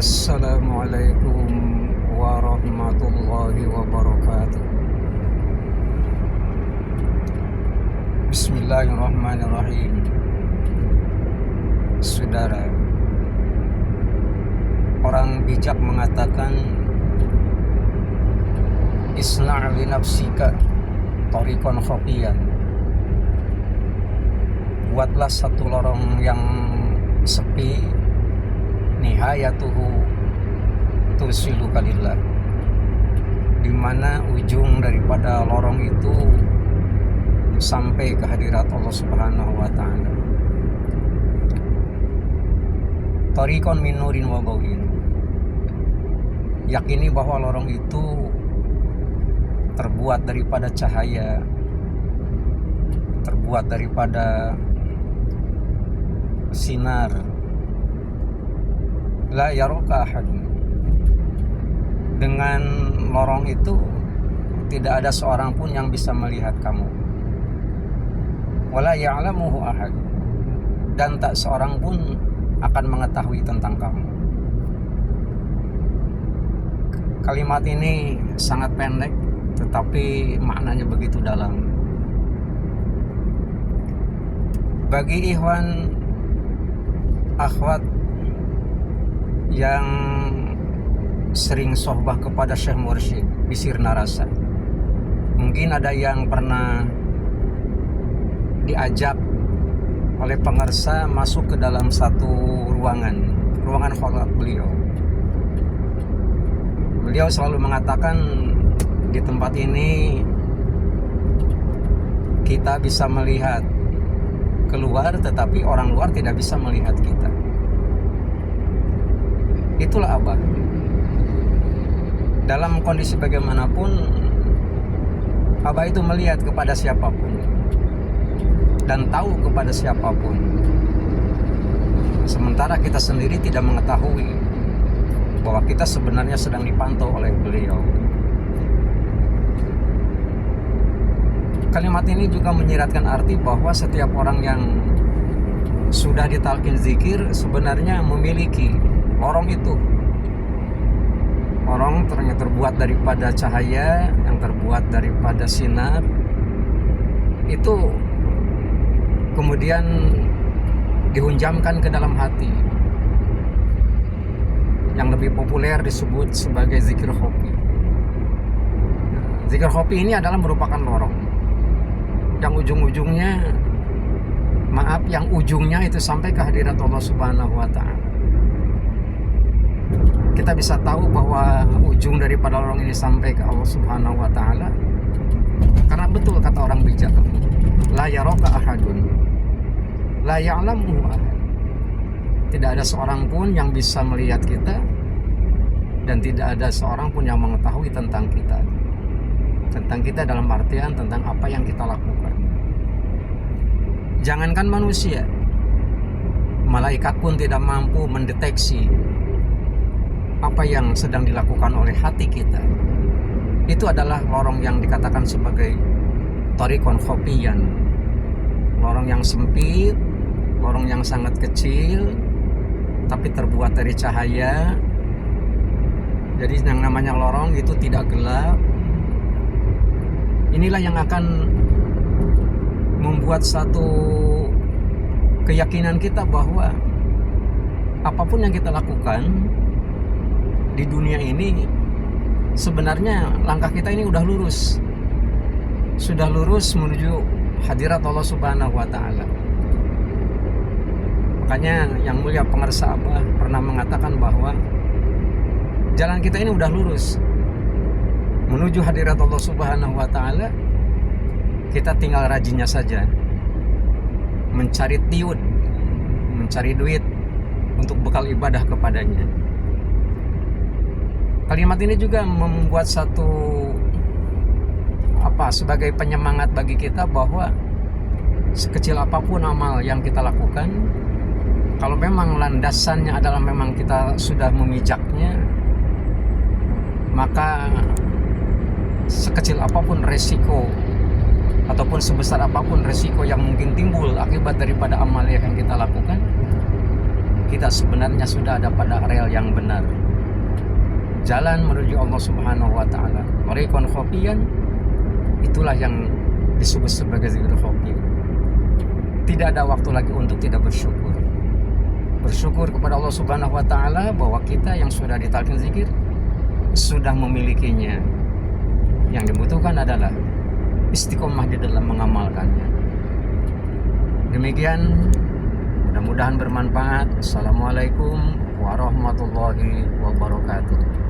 Assalamualaikum warahmatullahi wabarakatuh. Bismillahirrahmanirrahim. Saudara, orang bijak mengatakan isna' li nafsika tariqan khafiyan. Buatlah satu lorong yang sepi, nihayatuhu tusilu kalillah, di mana ujung daripada lorong itu sampai ke hadirat Allah Subhanahu wa taala. Tariqan min nurin wa dhawin. Yakini bahwa lorong itu terbuat daripada cahaya, terbuat daripada sinar. La yaraka ahadun. Dengan lorong itu tidak ada seorang pun yang bisa melihat kamu. Wala ya'lamuhu ahad. Dan tak seorang pun akan mengetahui tentang kamu. Kalimat ini sangat pendek, tetapi maknanya begitu dalam. Bagi ikhwan akhwat yang sering sohbah kepada Syekh Mursyid di Sirna Rasa, mungkin ada yang pernah diajak oleh pengersa masuk ke dalam satu ruangan kholat beliau. Beliau selalu mengatakan, di tempat ini kita bisa melihat keluar, tetapi orang luar tidak bisa melihat kita. Itulah Abah. Dalam kondisi bagaimanapun, Abah itu melihat kepada siapapun dan tahu kepada siapapun. Sementara kita sendiri tidak mengetahui bahwa kita sebenarnya sedang dipantau oleh beliau. Kalimat ini juga menyiratkan arti bahwa setiap orang yang sudah ditalkin zikir sebenarnya memiliki lorong itu. Lorong ternyata terbuat daripada cahaya, yang terbuat daripada sinar. Itu kemudian dihunjamkan ke dalam hati, yang lebih populer disebut sebagai zikir khofi. Zikir khofi ini adalah merupakan lorong yang ujungnya itu sampai ke hadirat Allah Subhanahu wa taala. Kita bisa tahu bahwa ujung daripada lorong ini sampai ke Allah Subhanahu wa taala karena betul kata orang bijak, la yaraka ahadun, la ya'lamu ahad. Tidak ada seorang pun yang bisa melihat kita, dan tidak ada seorang pun yang mengetahui tentang kita. Tentang kita dalam artian tentang apa yang kita lakukan. Jangankan manusia, malaikat pun tidak mampu mendeteksi apa yang sedang dilakukan oleh hati kita. Itu adalah lorong yang dikatakan sebagai tariqan khafiyan. Lorong yang sempit, lorong yang sangat kecil, tapi terbuat dari cahaya. Jadi yang namanya lorong itu tidak gelap. Inilah yang akan membuat satu keyakinan kita bahwa apapun yang kita lakukan di dunia ini, sebenarnya langkah kita ini udah lurus. Sudah lurus menuju hadirat Allah Subhanahu wa taala. Makanya yang mulia pengersa Abah pernah mengatakan bahwa jalan kita ini udah lurus menuju hadirat Allah Subhanahu wa taala. Kita tinggal rajinnya saja mencari tiud, mencari duit untuk bekal ibadah kepadanya. Kalimat ini juga membuat sebagai penyemangat bagi kita bahwa sekecil apapun amal yang kita lakukan, kalau memang landasannya adalah memang kita sudah memijaknya, maka sekecil apapun resiko ataupun sebesar apapun resiko yang mungkin timbul akibat daripada amal yang kita lakukan, kita sebenarnya sudah ada pada rel yang benar. Jalan menuju Allah Subhanahu wa taala. Thariqan khafiyan, itulah yang disebut sebagai zikir khafi. Tidak ada waktu lagi untuk tidak bersyukur. Bersyukur kepada Allah Subhanahu wa taala bahwa kita yang sudah ditalkin zikir sudah memilikinya. Yang dibutuhkan adalah istiqomah di dalam mengamalkannya. Demikian, mudah-mudahan bermanfaat. Assalamualaikum warahmatullahi wabarakatuh.